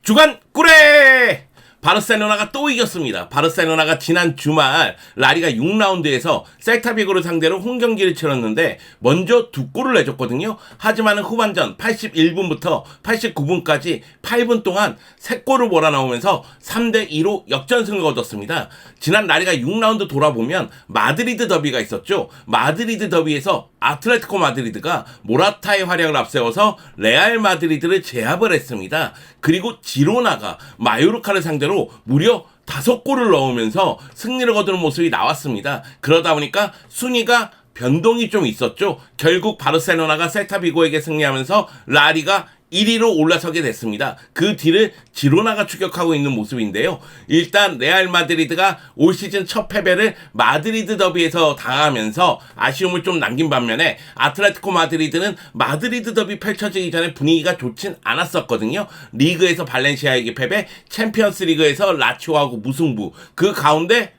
주간 꿀에 바르셀로나가 또 이겼습니다. 바르셀로나가 지난 주말 라리가 6라운드에서 셀타비고를 상대로 홈경기를 치렀는데 먼저 두 골을 내줬거든요. 하지만 후반전 81분부터 89분까지 8분 동안 3골을 몰아넣으면서 3대2로 역전승을 거뒀습니다. 지난 라리가 6라운드 돌아보면 마드리드 더비가 있었죠. 마드리드 더비에서 아틀레티코 마드리드가 모라타의 활약을 앞세워서 레알 마드리드를 제압을 했습니다. 그리고 지로나가 마요르카를 상대로 무려 5골을 넣으면서 승리를 거두는 모습이 나왔습니다. 그러다 보니까 순위가 변동이 좀 있었죠. 결국 바르셀로나가 셀타비고에게 승리하면서 라리가 1위로 올라서게 됐습니다. 그 뒤를 지로나가 추격하고 있는 모습인데요. 일단 레알 마드리드가 올 시즌 첫 패배를 마드리드 더비에서 당하면서 아쉬움을 좀 남긴 반면에 아틀레티코 마드리드는 마드리드 더비 펼쳐지기 전에 분위기가 좋진 않았었거든요. 리그에서 발렌시아에게 패배, 챔피언스 리그에서 라치오하고 무승부, 그 가운데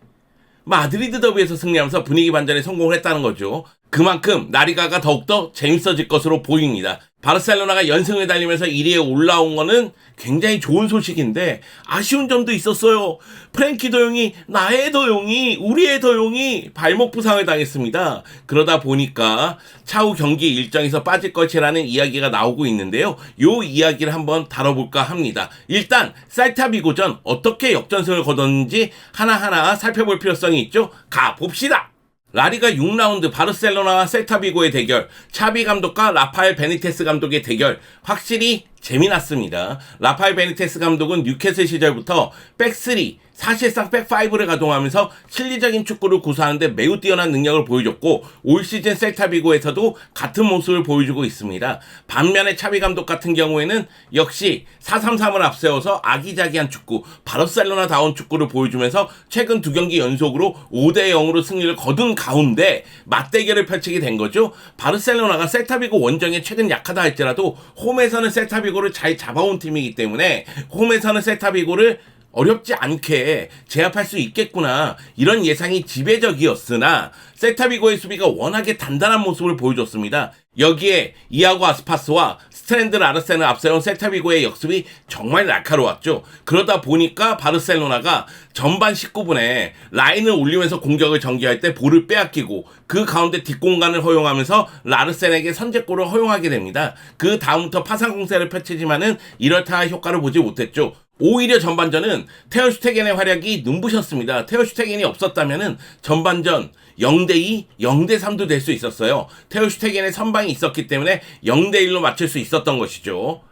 마드리드 더비에서 승리하면서 분위기 반전에 성공을 했다는 거죠. 그만큼 라리가가 더욱더 재밌어질 것으로 보입니다. 바르셀로나가 연승을 달리면서 1위에 올라온 거는 굉장히 좋은 소식인데 아쉬운 점도 있었어요. 프랭키 더용이, 나의 더용이, 우리의 더용이 발목 부상을 당했습니다. 그러다 보니까 차후 경기 일정에서 빠질 것이라는 이야기가 나오고 있는데요. 요 이야기를 한번 다뤄볼까 합니다. 일단 셀타비고전 어떻게 역전승을 거뒀는지 하나하나 살펴볼 필요성이 있죠. 가봅시다. 라리가 6라운드 바르셀로나와 셀타비고의 대결, 차비 감독과 라파엘 베니테스 감독의 대결, 확실히 재미났습니다. 라파엘 베니테스 감독은 뉴캐슬 시절부터 백3, 사실상 백5를 가동하면서 실리적인 축구를 구사하는데 매우 뛰어난 능력을 보여줬고 올 시즌 셀타비고에서도 같은 모습을 보여주고 있습니다. 반면에 차비 감독 같은 경우에는 역시 4-3-3을 앞세워서 아기자기한 축구, 바르셀로나다운 축구를 보여주면서 최근 2경기 연속으로 5대0으로 승리를 거둔 가운데 맞대결을 펼치게 된 거죠. 바르셀로나가 셀타비고 원정에 최근 약하다 할지라도 홈에서는 셀타비고를 잘 잡아온 팀이기 때문에 홈에서는 셀타비고를 어렵지 않게 제압할 수 있겠구나, 이런 예상이 지배적이었으나 셀타비고의 수비가 워낙에 단단한 모습을 보여줬습니다. 여기에 이아고 아스파스와 스트랜드 라르센을 앞세운 셀타비고의 역습이 정말 날카로웠죠. 그러다 보니까 바르셀로나가 전반 19분에 라인을 올리면서 공격을 전개할 때 볼을 빼앗기고 그 가운데 뒷공간을 허용하면서 라르센에게 선제골을 허용하게 됩니다. 그 다음부터 파상 공세를 펼치지만은 이렇다 할 효과를 보지 못했죠. 오히려 전반전은 테어 슈테겐의 활약이 눈부셨습니다. 테어 슈테겐이 없었다면은 전반전 0대2, 0대3도 될 수 있었어요. 테어 슈테겐의 선방이 있었기 때문에 0대1로 맞출 수 있었던 것이죠.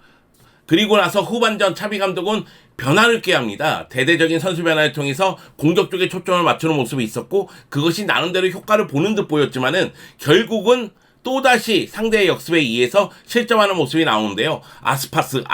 그리고 나서 후반전 차비 감독은 변화를 꾀합니다. 대대적인 선수 변화를 통해서 공격 쪽에 초점을 맞추는 모습이 있었고 그것이 나름대로 효과를 보는 듯 보였지만은 결국은 또다시 상대의 역습에 의해서 실점하는 모습이 나오는데요. 아스파스,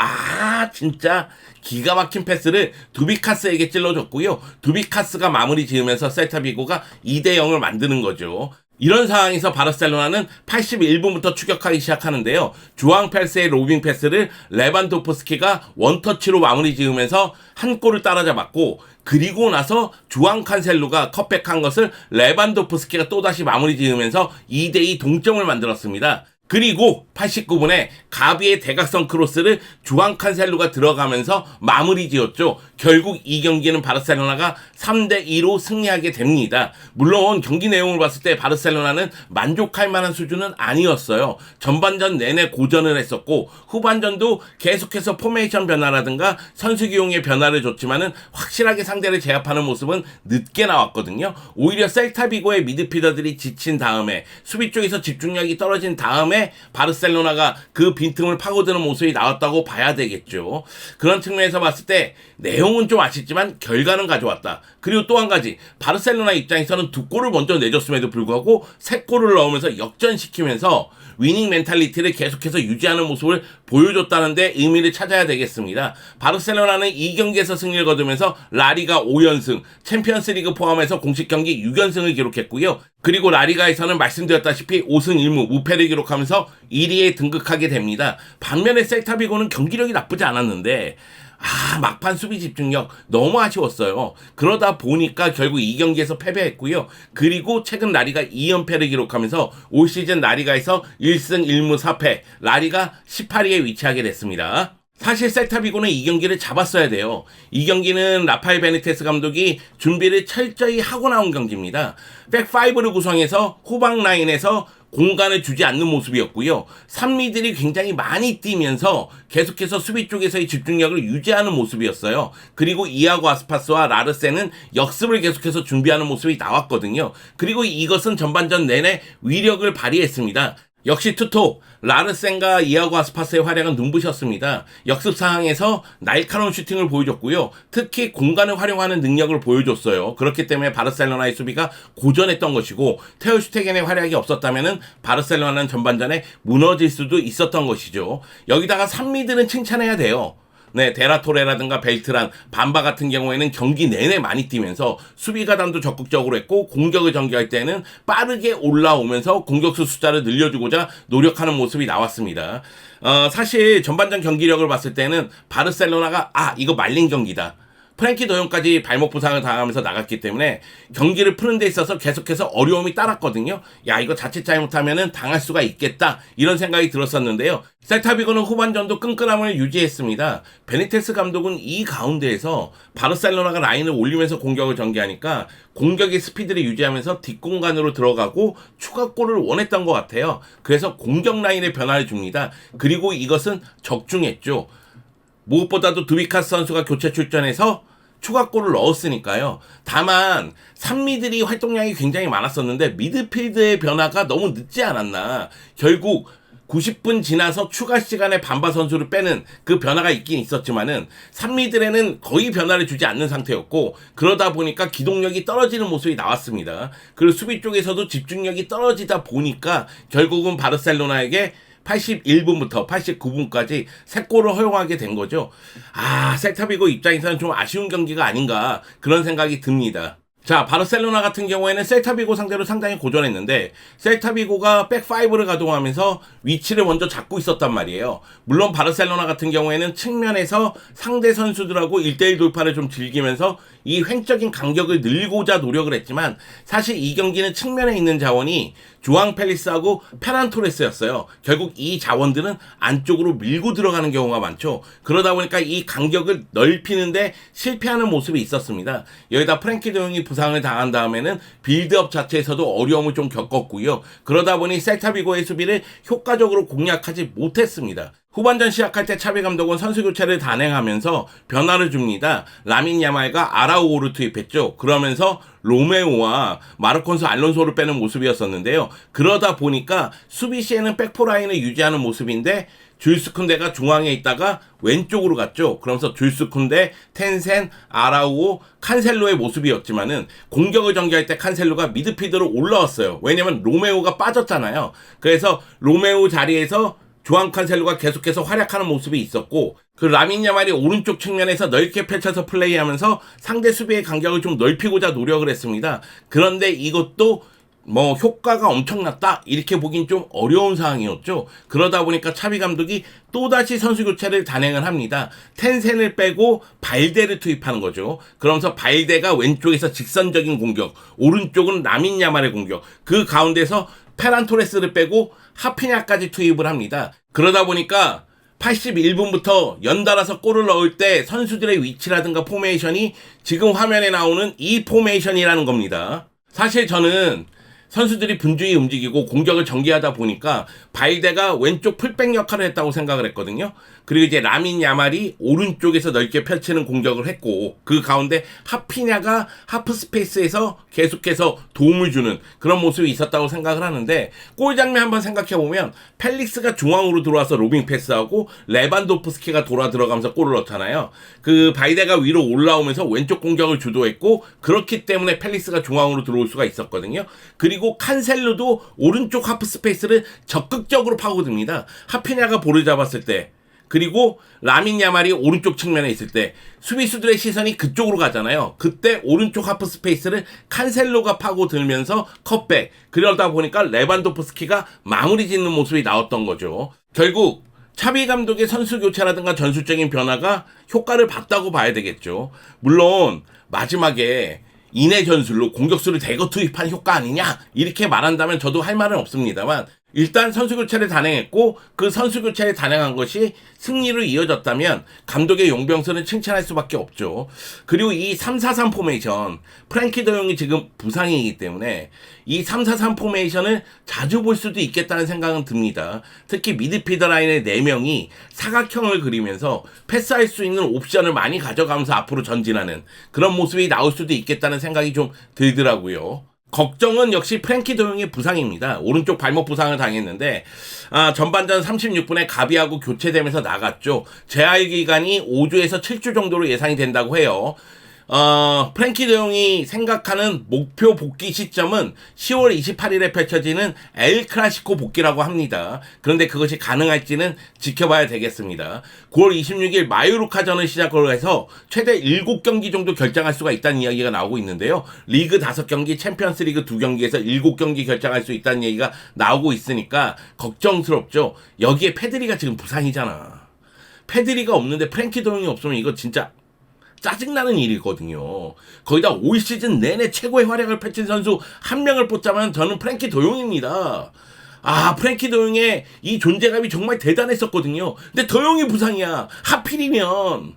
진짜 기가 막힌 패스를 두비카스에게 찔러줬고요. 두비카스가 마무리 지으면서 셀타비고가 2대0을 만드는 거죠. 이런 상황에서 바르셀로나는 81분부터 추격하기 시작하는데요. 주앙 펠스의 로빙 패스를 레반도프스키가 원터치로 마무리 지으면서 한 골을 따라잡았고, 그리고 나서 주앙 칸셀루가 컷백한 것을 레반도프스키가 또다시 마무리 지으면서 2대2 동점을 만들었습니다. 그리고 89분에 가비의 대각선 크로스를 주앙 칸셀루가 들어가면서 마무리 지었죠. 결국 이 경기는 바르셀로나가 3대2로 승리하게 됩니다. 물론 경기 내용을 봤을 때 바르셀로나는 만족할 만한 수준은 아니었어요. 전반전 내내 고전을 했었고 후반전도 계속해서 포메이션 변화라든가 선수 기용의 변화를 줬지만은 확실하게 상대를 제압하는 모습은 늦게 나왔거든요. 오히려 셀타비고의 미드필더들이 지친 다음에 수비 쪽에서 집중력이 떨어진 다음에 바르셀로나가 그 빈틈을 파고드는 모습이 나왔다고 봐야 되겠죠. 그런 측면에서 봤을 때 내용은 좀 아쉽지만 결과는 가져왔다. 그리고 또 한 가지, 바르셀로나 입장에서는 2골을 먼저 내줬음에도 불구하고 3골을 넣으면서 역전시키면서 위닝 멘탈리티를 계속해서 유지하는 모습을 보여줬다는데 의미를 찾아야 되겠습니다. 바르셀로나는 이 경기에서 승리를 거두면서 라리가 5연승, 챔피언스리그 포함해서 공식 경기 6연승을 기록했고요. 그리고 라리가에서는 말씀드렸다시피 5승 1무 무패를 기록하면서 1위에 등극하게 됩니다. 반면에 셀타비고는 경기력이 나쁘지 않았는데 막판 수비 집중력 너무 아쉬웠어요. 그러다 보니까 결국 이 경기에서 패배했고요. 그리고 최근 라리가 2연패를 기록하면서 올 시즌 라리가에서 1승 1무 4패, 라리가 18위에 위치하게 됐습니다. 사실 셀타비고는 이 경기를 잡았어야 돼요. 이 경기는 라파엘 베니테스 감독이 준비를 철저히 하고 나온 경기입니다. 백5를 구성해서 후방 라인에서 공간을 주지 않는 모습이었고요. 산미들이 굉장히 많이 뛰면서 계속해서 수비 쪽에서의 집중력을 유지하는 모습이었어요. 그리고 이아고 아스파스와 라르센은 역습을 계속해서 준비하는 모습이 나왔거든요. 그리고 이것은 전반전 내내 위력을 발휘했습니다. 역시 투톱 라르센과 이아고 아스파스의 활약은 눈부셨습니다. 역습 상황에서 날카로운 슈팅을 보여줬고요. 특히 공간을 활용하는 능력을 보여줬어요. 그렇기 때문에 바르셀로나의 수비가 고전했던 것이고 테오 슈테겐의 활약이 없었다면 바르셀로나는 전반전에 무너질 수도 있었던 것이죠. 여기다가 산미들은 칭찬해야 돼요. 네, 데라토레라든가 벨트란, 반바 같은 경우에는 경기 내내 많이 뛰면서 수비 가담도 적극적으로 했고 공격을 전개할 때는 빠르게 올라오면서 공격수 숫자를 늘려주고자 노력하는 모습이 나왔습니다. 사실 전반전 경기력을 봤을 때는 바르셀로나가 이거 말린 경기다. 프랭키 도용까지 발목 부상을 당하면서 나갔기 때문에 경기를 푸는 데 있어서 계속해서 어려움이 따랐거든요. 야, 이거 자칫 잘못하면은 당할 수가 있겠다, 이런 생각이 들었었는데요. 셀타비고는 후반전도 끈끈함을 유지했습니다. 베니테스 감독은 이 가운데에서 바르셀로나가 라인을 올리면서 공격을 전개하니까 공격의 스피드를 유지하면서 뒷공간으로 들어가고 추가골을 원했던 것 같아요. 그래서 공격 라인에 변화를 줍니다. 그리고 이것은 적중했죠. 무엇보다도 두비카스 선수가 교체 출전해서 추가골을 넣었으니까요. 다만 산미들이 활동량이 굉장히 많았었는데 미드필드의 변화가 너무 늦지 않았나. 결국 90분 지나서 추가 시간에 반바 선수를 빼는 그 변화가 있긴 있었지만은 산미들에는 거의 변화를 주지 않는 상태였고, 그러다 보니까 기동력이 떨어지는 모습이 나왔습니다. 그리고 수비 쪽에서도 집중력이 떨어지다 보니까 결국은 바르셀로나에게 81분부터 89분까지 3골을 허용하게 된 거죠. 셀타비고 입장에서는 좀 아쉬운 경기가 아닌가, 그런 생각이 듭니다. 자, 바르셀로나 같은 경우에는 셀타비고 상대로 상당히 고전했는데 셀타비고가 백5를 가동하면서 위치를 먼저 잡고 있었단 말이에요. 물론 바르셀로나 같은 경우에는 측면에서 상대 선수들하고 1대1 돌파를 좀 즐기면서 이 횡적인 간격을 늘고자 노력을 했지만 사실 이 경기는 측면에 있는 자원이 조앙 펠리스하고 페란 토레스였어요. 결국 이 자원들은 안쪽으로 밀고 들어가는 경우가 많죠. 그러다 보니까 이 간격을 넓히는데 실패하는 모습이 있었습니다. 여기다 프랭키 드용이 부상을 당한 다음에는 빌드업 자체에서도 어려움을 좀 겪었고요. 그러다 보니 셀타비고의 수비를 효과적으로 공략하지 못했습니다. 후반전 시작할 때 차비 감독은 선수 교체를 단행하면서 변화를 줍니다. 라민 야말과 아라우오를 투입했죠. 그러면서 로메오와 마르콘스 알론소를 빼는 모습이었었는데요. 그러다 보니까 수비 시에는 백포라인을 유지하는 모습인데 줄스 쿤데가 중앙에 있다가 왼쪽으로 갔죠. 그러면서 줄스 쿤데, 텐센, 아라우오, 칸셀로의 모습이었지만은 공격을 전개할 때 칸셀로가 미드필더로 올라왔어요. 왜냐면 로메오가 빠졌잖아요. 그래서 로메오 자리에서 조안 칸셀로가 계속해서 활약하는 모습이 있었고, 그 라민 야말이 오른쪽 측면에서 넓게 펼쳐서 플레이하면서 상대 수비의 간격을 좀 넓히고자 노력을 했습니다. 그런데 이것도 효과가 엄청났다, 이렇게 보긴 좀 어려운 상황이었죠. 그러다 보니까 차비 감독이 또다시 선수 교체를 단행을 합니다. 텐센을 빼고 발데를 투입하는 거죠. 그러면서 발데가 왼쪽에서 직선적인 공격, 오른쪽은 라민 야말의 공격, 그 가운데서 페란 토레스를 빼고 하피냐까지 투입을 합니다. 그러다 보니까 81분부터 연달아서 골을 넣을 때 선수들의 위치라든가 포메이션이 지금 화면에 나오는 이 포메이션이라는 겁니다. 사실 저는 선수들이 분주히 움직이고 공격을 전개하다 보니까 발데가 왼쪽 풀백 역할을 했다고 생각을 했거든요. 그리고 이제 라민 야말이 오른쪽에서 넓게 펼치는 공격을 했고, 그 가운데 하피냐가 하프 스페이스에서 계속해서 도움을 주는 그런 모습이 있었다고 생각을 하는데, 골 장면 한번 생각해보면 펠릭스가 중앙으로 들어와서 로빙 패스하고 레반도프스키가 돌아 들어가면서 골을 넣잖아요. 그 발데가 위로 올라오면서 왼쪽 공격을 주도했고, 그렇기 때문에 펠릭스가 중앙으로 들어올 수가 있었거든요. 그리고 칸셀로도 오른쪽 하프 스페이스를 적극적으로 파고듭니다. 하피냐가 볼을 잡았을 때, 그리고 라민 야말이 오른쪽 측면에 있을 때 수비수들의 시선이 그쪽으로 가잖아요. 그때 오른쪽 하프 스페이스를 칸셀로가 파고들면서 컷백, 그러다 보니까 레반도프스키가 마무리 짓는 모습이 나왔던 거죠. 결국 차비 감독의 선수 교체라든가 전술적인 변화가 효과를 봤다고 봐야 되겠죠. 물론 마지막에 인해 전술로 공격수를 대거 투입한 효과 아니냐, 이렇게 말한다면 저도 할 말은 없습니다만, 일단 선수 교체를 단행했고 그 선수 교체를 단행한 것이 승리로 이어졌다면 감독의 용병술은 칭찬할 수밖에 없죠. 그리고 이 3-4-3 포메이션, 프랭키 더용이 지금 부상이기 때문에 이 3-4-3 포메이션을 자주 볼 수도 있겠다는 생각은 듭니다. 특히 미드필더 라인의 4명이 사각형을 그리면서 패스할 수 있는 옵션을 많이 가져가면서 앞으로 전진하는 그런 모습이 나올 수도 있겠다는 생각이 좀 들더라고요. 걱정은 역시 프랭키 더용의 부상입니다. 오른쪽 발목 부상을 당했는데 전반전 36분에 가비하고 교체되면서 나갔죠. 재활 기간이 5주에서 7주 정도로 예상이 된다고 해요. 프랭키 더용이 생각하는 목표 복귀 시점은 10월 28일에 펼쳐지는 엘 클라시코 복귀라고 합니다. 그런데 그것이 가능할지는 지켜봐야 되겠습니다. 9월 26일 마요르카전을 시작으로 해서 최대 7경기 정도 결정할 수가 있다는 이야기가 나오고 있는데요. 리그 5경기, 챔피언스 리그 2경기에서 7경기 결정할 수 있다는 얘기가 나오고 있으니까 걱정스럽죠. 여기에 페드리가 지금 부상이잖아. 페드리가 없는데 프랭키 더용이 없으면 이거 진짜 짜증나는 일이거든요. 거기다 올 시즌 내내 최고의 활약을 펼친 선수 한 명을 뽑자면 저는 프랭키 더용입니다. 프랭키 더용의 이 존재감이 정말 대단했었거든요. 근데 더용이 부상이야. 하필이면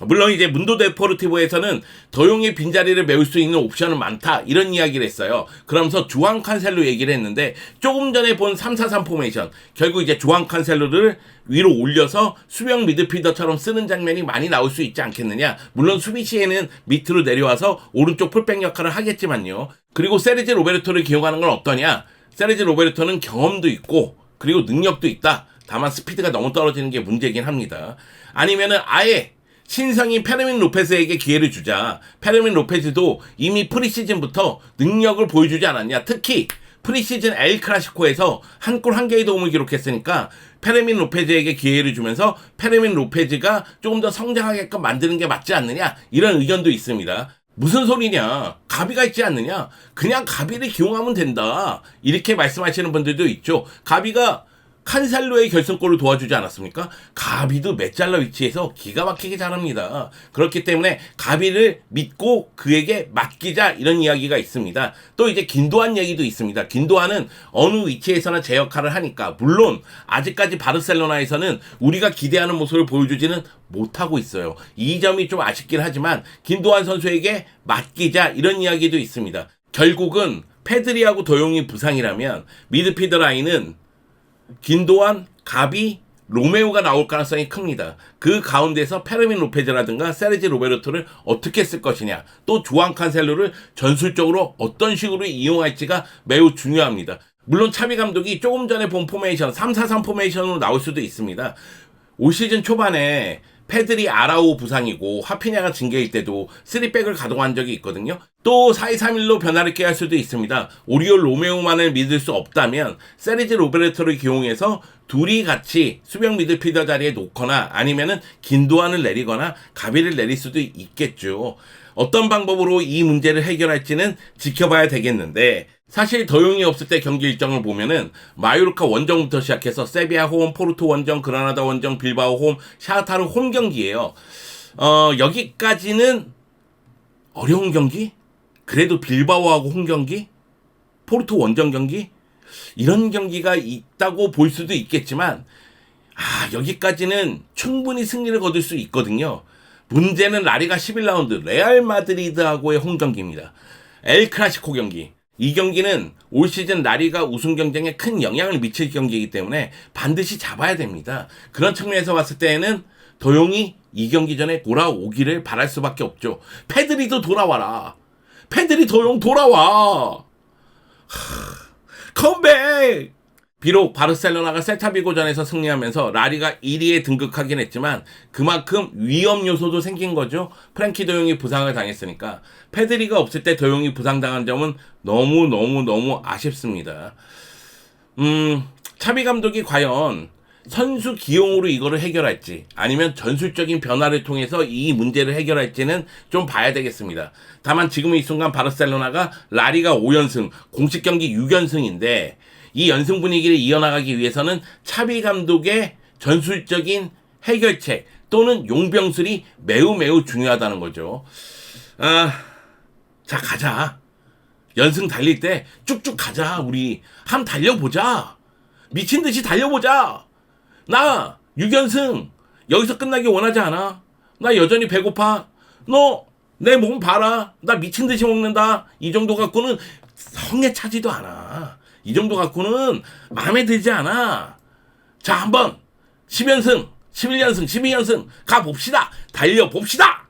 물론 이제 문도 데포르티보에서는 더용의 빈자리를 메울 수 있는 옵션은 많다 이런 이야기를 했어요. 그러면서 주앙 칸셀로 얘기를 했는데 조금 전에 본 3-4-3 포메이션 결국 이제 주앙 칸셀로를 위로 올려서 수비형 미드필더처럼 쓰는 장면이 많이 나올 수 있지 않겠느냐. 물론 수비 시에는 밑으로 내려와서 오른쪽 풀백 역할을 하겠지만요. 그리고 세르지 로베르토를 기용하는 건 어떠냐. 세르지 로베르토는 경험도 있고 그리고 능력도 있다. 다만 스피드가 너무 떨어지는 게 문제긴 합니다. 아니면은 아예 신성인 페르민 로페즈에게 기회를 주자. 페르민 로페즈도 이미 프리시즌부터 능력을 보여주지 않았냐. 특히 프리시즌 엘 클라시코에서 한 골 한 개의 도움을 기록했으니까 페르민 로페즈에게 기회를 주면서 페르민 로페즈가 조금 더 성장하게끔 만드는 게 맞지 않느냐. 이런 의견도 있습니다. 무슨 소리냐. 가비가 있지 않느냐. 그냥 가비를 기용하면 된다. 이렇게 말씀하시는 분들도 있죠. 가비가 칸셀로의 결승골을 도와주지 않았습니까? 가비도 메잘라 위치에서 기가 막히게 잘합니다. 그렇기 때문에 가비를 믿고 그에게 맡기자 이런 이야기가 있습니다. 또 이제 긴도안 얘기도 있습니다. 긴도안은 어느 위치에서나 제 역할을 하니까 물론 아직까지 바르셀로나에서는 우리가 기대하는 모습을 보여주지는 못하고 있어요. 이 점이 좀 아쉽긴 하지만 긴도안 선수에게 맡기자 이런 이야기도 있습니다. 결국은 페드리하고 더용이 부상이라면 미드필더 라인은 긴도안, 가비, 로메오가 나올 가능성이 큽니다. 그 가운데서 페르민 로페즈라든가 세르지 로베르토를 어떻게 쓸 것이냐, 또 주앙 칸셀로를 전술적으로 어떤 식으로 이용할지가 매우 중요합니다. 물론 차비 감독이 조금 전에 본 포메이션 3-4-3 포메이션으로 나올 수도 있습니다. 올 시즌 초반에 페드리 아라오 부상이고 하피냐가 징계일 때도 3백을 가동한 적이 있거든요. 또 4-2-3-1로 변화를 꾀할 수도 있습니다. 오리올 로메오만을 믿을 수 없다면 세르지 로베르토를 기용해서 둘이 같이 수비형 미드필더 자리에 놓거나 아니면은 긴도안을 내리거나 가비를 내릴 수도 있겠죠. 어떤 방법으로 이 문제를 해결할지는 지켜봐야 되겠는데 사실 더용이 없을 때 경기 일정을 보면은 마요르카 원정부터 시작해서 세비야 홈, 포르투 원정, 그라나다 원정, 빌바오 홈, 샤흐타르 홈 경기예요. 여기까지는 어려운 경기? 그래도 빌바오하고 홈 경기? 포르투 원정 경기? 이런 경기가 있다고 볼 수도 있겠지만 여기까지는 충분히 승리를 거둘 수 있거든요. 문제는 라리가 11라운드 레알 마드리드하고의 홈 경기입니다. 엘 클라시코 경기. 이 경기는 올 시즌 라리가 우승 경쟁에 큰 영향을 미칠 경기이기 때문에 반드시 잡아야 됩니다. 그런 측면에서 봤을 때에는 더용이 이 경기 전에 돌아오기를 바랄 수밖에 없죠. 페드리도 돌아와라. 페드리 더용 돌아와. 컴백! 비록 바르셀로나가 셀타비고전에서 승리하면서 라리가 1위에 등극하긴 했지만 그만큼 위험 요소도 생긴 거죠. 프랭키 더용이 부상을 당했으니까. 페드리가 없을 때 더용이 부상당한 점은 너무 아쉽습니다. 차비 감독이 과연 선수 기용으로 이거를 해결할지 아니면 전술적인 변화를 통해서 이 문제를 해결할지는 좀 봐야 되겠습니다. 다만 지금 이 순간 바르셀로나가 라리가 5연승, 공식 경기 6연승인데 이 연승 분위기를 이어나가기 위해서는 차비 감독의 전술적인 해결책 또는 용병술이 매우 중요하다는 거죠. 자, 가자. 연승 달릴 때 쭉쭉 가자. 우리 함 달려보자. 미친 듯이 달려보자. 나 6연승 여기서 끝나기 원하지 않아. 나 여전히 배고파. 너 내 몸 봐라. 나 미친 듯이 먹는다. 이 정도 갖고는 성에 차지도 않아. 이 정도 갖고는 마음에 들지 않아. 자, 한번 10연승, 11연승, 12연승 가봅시다. 달려봅시다.